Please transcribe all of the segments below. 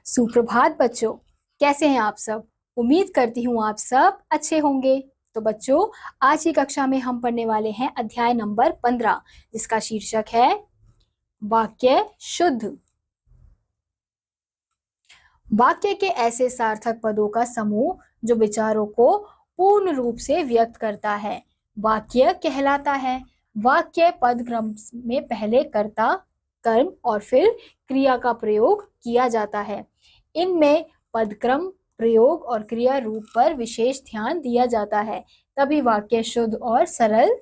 सुप्रभात बच्चों, कैसे हैं आप सब। उम्मीद करती हूँ आप सब अच्छे होंगे। तो बच्चों, आज की कक्षा में हम पढ़ने वाले हैं अध्याय नंबर 15, जिसका शीर्षक है वाक्य शुद्ध। वाक्य के ऐसे सार्थक पदों का समूह जो विचारों को पूर्ण रूप से व्यक्त करता है वाक्य कहलाता है। वाक्य पद क्रम में पहले कर्ता, कर्म और फिर क्रिया का प्रयोग किया जाता है। इनमें पदक्रम, प्रयोग और क्रिया रूप पर विशेष ध्यान दिया जाता है, तभी वाक्य शुद्ध और सरल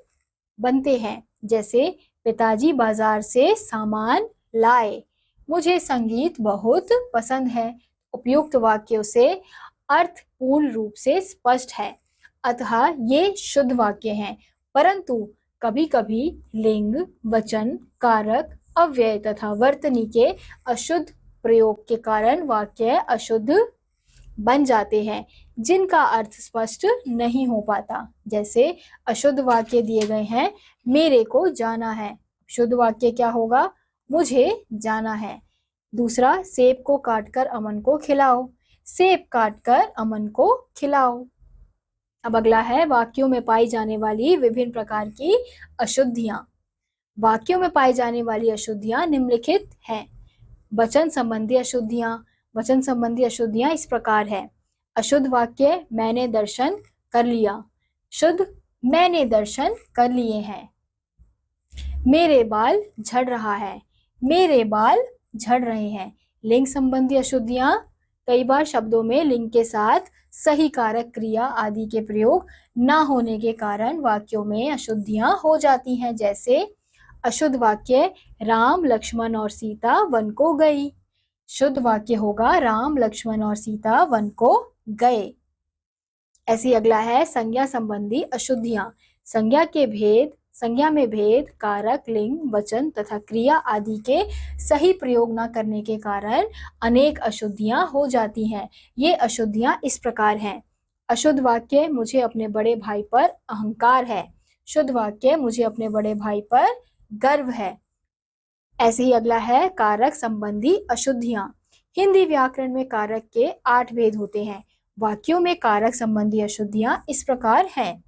बनते हैं। जैसे पिताजी बाजार से सामान लाए, मुझे संगीत बहुत पसंद है। उपयुक्त वाक्यों से अर्थ पूर्ण रूप से स्पष्ट है, अतः ये शुद्ध वाक्य हैं। परंतु कभी कभी लिंग, वचन, कारक, अव्यय तथा वर्तनी के अशुद्ध प्रयोग के कारण वाक्य अशुद्ध बन जाते हैं, जिनका अर्थ स्पष्ट नहीं हो पाता। जैसे अशुद्ध वाक्य दिए गए हैं, मेरे को जाना है। शुद्ध वाक्य क्या होगा? मुझे जाना है। दूसरा, सेब को काटकर अमन को खिलाओ, सेब काटकर अमन को खिलाओ। अब अगला है वाक्यों में पाई जाने वाली विभिन्न प्रकार की अशुद्धियां। वाक्यों में पाई जाने वाली अशुद्धियां निम्नलिखित हैं। वचन संबंधी अशुद्धियां। वचन संबंधी अशुद्धियां इस प्रकार है। अशुद्ध वाक्य, मैंने दर्शन कर लिया। शुद्ध, मैंने दर्शन कर लिए हैं। मेरे बाल झड़ रहा है, मेरे बाल झड़ रहे हैं। लिंग संबंधी अशुद्धियां, कई बार शब्दों में लिंग के साथ सही कारक, क्रिया आदि के प्रयोग न होने के कारण वाक्यों में अशुद्धियां हो जाती हैं। जैसे अशुद्ध वाक्य, राम, लक्ष्मण और सीता वन को गई। शुद्ध वाक्य होगा, राम, लक्ष्मण और सीता वन को गए। ऐसे अगला है संज्ञा संबंधी अशुद्धियां। संज्ञा में भेद, कारक, लिंग, वचन तथा क्रिया आदि के सही प्रयोग न करने के कारण अनेक अशुद्धियां हो जाती हैं। ये अशुद्धियां इस प्रकार हैं। अशुद्ध वाक्य, मुझे अपने बड़े भाई पर अहंकार है। शुद्ध वाक्य, मुझे अपने बड़े भाई पर गर्व है। ऐसे ही अगला है कारक संबंधी अशुद्धियां। हिंदी व्याकरण में कारक के 8 भेद होते हैं। वाक्यों में कारक संबंधी अशुद्धियां इस प्रकार हैं।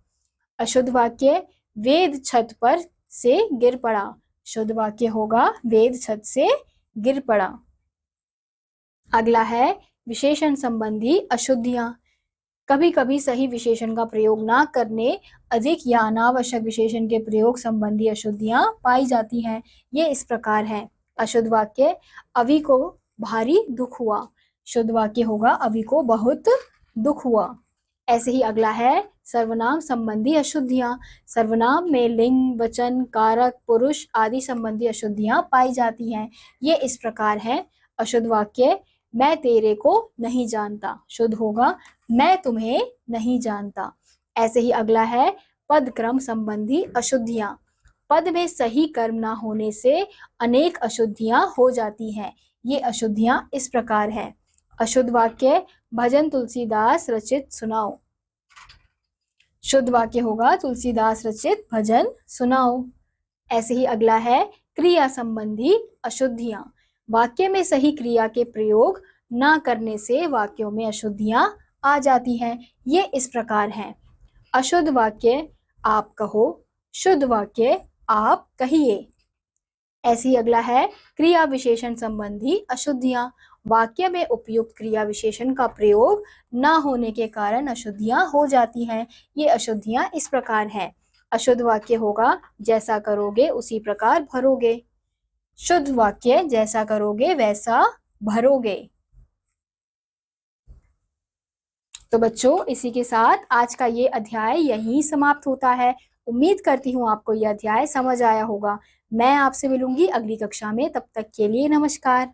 अशुद्ध वाक्य, वेद छत पर से गिर पड़ा। शुद्ध वाक्य होगा, वेद छत से गिर पड़ा। अगला है विशेषण संबंधी अशुद्धियां। कभी कभी सही विशेषण का प्रयोग ना करने, अधिक या अनावश्यक विशेषण के प्रयोग संबंधी अशुद्धियां पाई जाती हैं। ये इस प्रकार हैं। अशुद्ध वाक्य, अवि को भारी दुख हुआ। शुद्ध वाक्य होगा, अवि को बहुत दुख हुआ। ऐसे ही अगला है सर्वनाम संबंधी अशुद्धियां। सर्वनाम में लिंग, वचन, कारक, पुरुष आदि संबंधी अशुद्धियां पाई जाती हैं। ये इस प्रकार हैं। अशुद्ध वाक्य, मैं तेरे को नहीं जानता। शुद्ध होगा, मैं तुम्हें नहीं जानता। ऐसे ही अगला है पद क्रम संबंधी अशुद्धियां। पद में सही कर्म ना होने से अनेक अशुद्धियां हो जाती हैं। ये अशुद्धियां इस प्रकार हैं। अशुद्ध वाक्य, भजन तुलसीदास रचित सुनाओ। शुद्ध वाक्य होगा, तुलसीदास रचित भजन सुनाओ। ऐसे ही अगला है क्रिया संबंधी अशुद्धियां। वाक्य में सही क्रिया के प्रयोग न करने से वाक्यों में अशुद्धियां आ जाती हैं। ये इस प्रकार हैं। अशुद्ध वाक्य, आप कहो। शुद्ध वाक्य, आप कहिए। ऐसे ही अगला है क्रिया विशेषण संबंधी अशुद्धियां। वाक्य में उपयुक्त क्रिया विशेषण का प्रयोग न होने के कारण अशुद्धियां हो जाती हैं। ये अशुद्धियां इस प्रकार हैं। अशुद्ध वाक्य होगा, जैसा करोगे उसी प्रकार भरोगे। शुद्ध वाक्य, जैसा करोगे वैसा भरोगे। तो बच्चों, इसी के साथ आज का ये अध्याय यहीं समाप्त होता है। उम्मीद करती हूँ आपको यह अध्याय समझ आया होगा। मैं आपसे मिलूंगी अगली कक्षा में। तब तक के लिए नमस्कार।